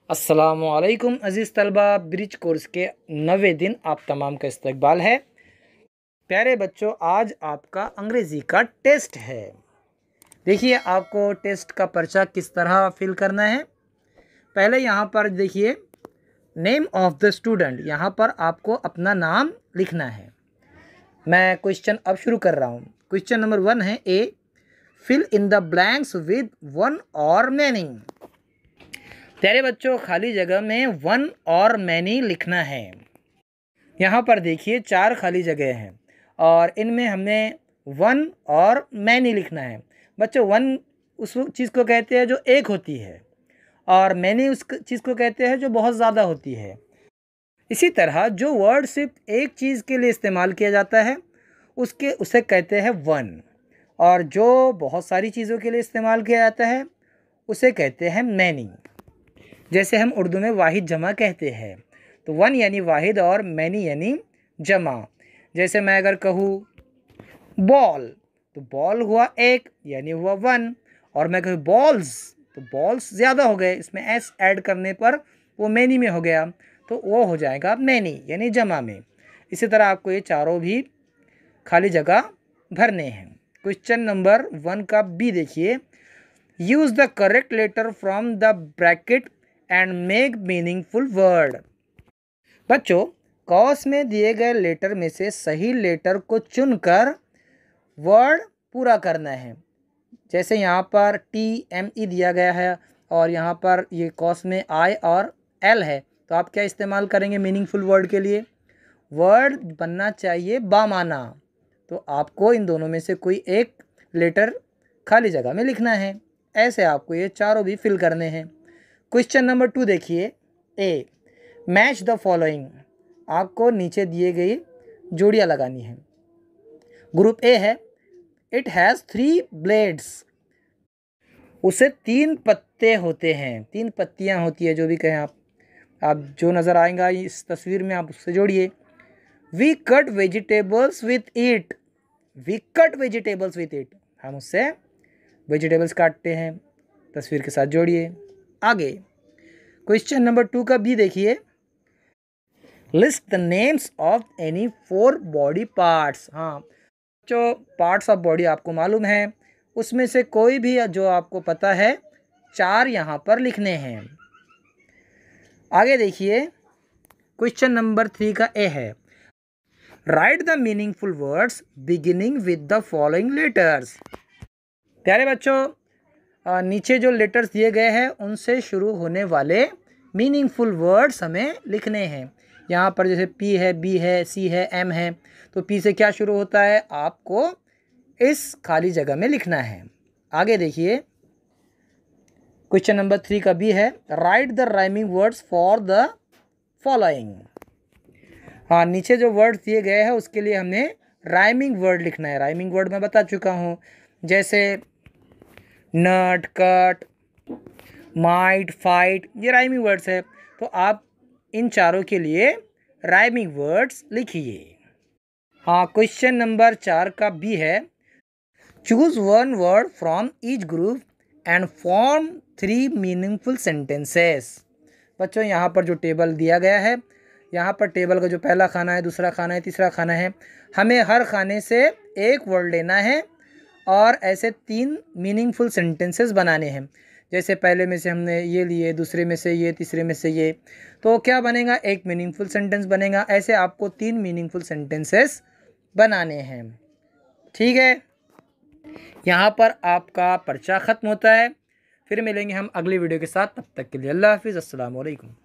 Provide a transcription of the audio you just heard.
अस्सलामुअलैकुम अज़ीज़ तलबा, bridge course के 90 दिन आप तमाम का इस्तकबाल है। प्यारे बच्चों, आज आपका अंग्रेज़ी का टेस्ट है। देखिए आपको टेस्ट का पर्चा किस तरह फिल करना है। पहले यहाँ पर देखिए नेम ऑफ द स्टूडेंट, यहाँ पर आपको अपना नाम लिखना है। मैं क्वेश्चन अब शुरू कर रहा हूँ। क्वेश्चन नंबर 1 है A, fill in the blanks with one और मैनी। प्यारे बच्चों, खाली जगह में वन और मैनी लिखना है। यहाँ पर देखिए 4 खाली जगह हैं और इनमें हमें वन और मैनी लिखना है। बच्चों, वन उस चीज़ को कहते हैं जो एक होती है और मैनी उस चीज़ को कहते हैं जो बहुत ज़्यादा होती है। इसी तरह जो वर्ड सिर्फ एक चीज़ के लिए इस्तेमाल किया जाता है उसे कहते हैं वन, और जो बहुत सारी चीज़ों के लिए इस्तेमाल किया जाता है उसे कहते हैं मैनी। जैसे हम उर्दू में वाहिद जमा कहते हैं, तो वन यानी वाहिद और मैनी यानी जमा। जैसे मैं अगर कहूँ बॉल, तो बॉल हुआ एक यानी हुआ वन, और मैं कहूँ बॉल्स, तो बॉल्स ज़्यादा हो गए, इसमें एस ऐड करने पर वो मैनी में हो गया, तो वो हो जाएगा मैनी यानी जमा में। इसी तरह आपको ये चारों भी खाली जगह भरने हैं। क्वेश्चन नंबर 1 का बी देखिए, use the correct letter from the bracket and make meaningful word. बच्चों, कॉस में दिए गए लेटर में से सही लेटर को चुनकर वर्ड पूरा करना है। जैसे यहाँ पर TME दिया गया है और यहाँ पर ये कॉस में I और L है, तो आप क्या इस्तेमाल करेंगे मीनिंगफुल वर्ड के लिए? वर्ड बनना चाहिए बामाना, तो आपको इन दोनों में से कोई एक लेटर खाली जगह में लिखना है। ऐसे आपको ये चारों भी फिल करने हैं। क्वेश्चन नंबर 2 देखिए, ए, मैच द फॉलोइंग। आपको नीचे दिए गई जोड़ियाँ लगानी है। ग्रुप ए है, इट हैज़ 3 ब्लेड्स। उसे 3 पत्ते होते हैं, 3 पत्तियाँ होती है, जो भी कहें आप जो नज़र आएगा इस तस्वीर में आप उससे जोड़िए। We cut vegetables with it. We cut vegetables with it, हम उससे वेजिटेबल्स काटते हैं। तस्वीर के साथ जोड़िए। आगे क्वेश्चन नंबर 2 का भी देखिए, list the names of any 4 body parts. हाँ, जो पार्ट्स ऑफ बॉडी आपको मालूम है उसमें से कोई भी जो आपको पता है 4 यहाँ पर लिखने हैं। आगे देखिए क्वेश्चन नंबर 3 का ए है, right the meaningful words beginning with the following letters. प्यारे बच्चों, नीचे जो लेटर्स दिए गए हैं उनसे शुरू होने वाले मीनिंगफुल वर्ड्स हमें लिखने हैं। यहाँ पर जैसे P है, B है, C है, M है, तो P से क्या शुरू होता है आपको इस खाली जगह में लिखना है। आगे देखिए क्वेश्चन नंबर 3 का B है, right the rhyming words for the following. हाँ, नीचे जो वर्ड्स दिए गए हैं उसके लिए हमने राइमिंग वर्ड लिखना है। राइमिंग वर्ड मैं बता चुका हूँ, जैसे नट, कट, माइट, फाइट, ये राइमिंग वर्ड्स है, तो आप इन चारों के लिए राइमिंग वर्ड्स लिखिए। हाँ, क्वेश्चन नंबर 4 का बी है, choose one word from each group and form 3 meaningful sentences. बच्चों, यहाँ पर जो टेबल दिया गया है, यहाँ पर टेबल का जो पहला खाना है, दूसरा खाना है, तीसरा खाना है, हमें हर खाने से एक वर्ड लेना है और ऐसे 3 मीनिंगफुल सेंटेंसेस बनाने हैं। जैसे पहले में से हमने ये लिए, दूसरे में से ये, तीसरे में से ये, तो क्या बनेगा? एक मीनिंगफुल सेंटेंस बनेगा। ऐसे आपको 3 मीनिंगफुल सेंटेंसेस बनाने हैं। ठीक है, यहाँ पर आपका पर्चा ख़त्म होता है। फिर मिलेंगे हम अगली वीडियो के साथ, तब तक के लिए अल्लाह हाफिज़, अस्सलाम वालेकुम।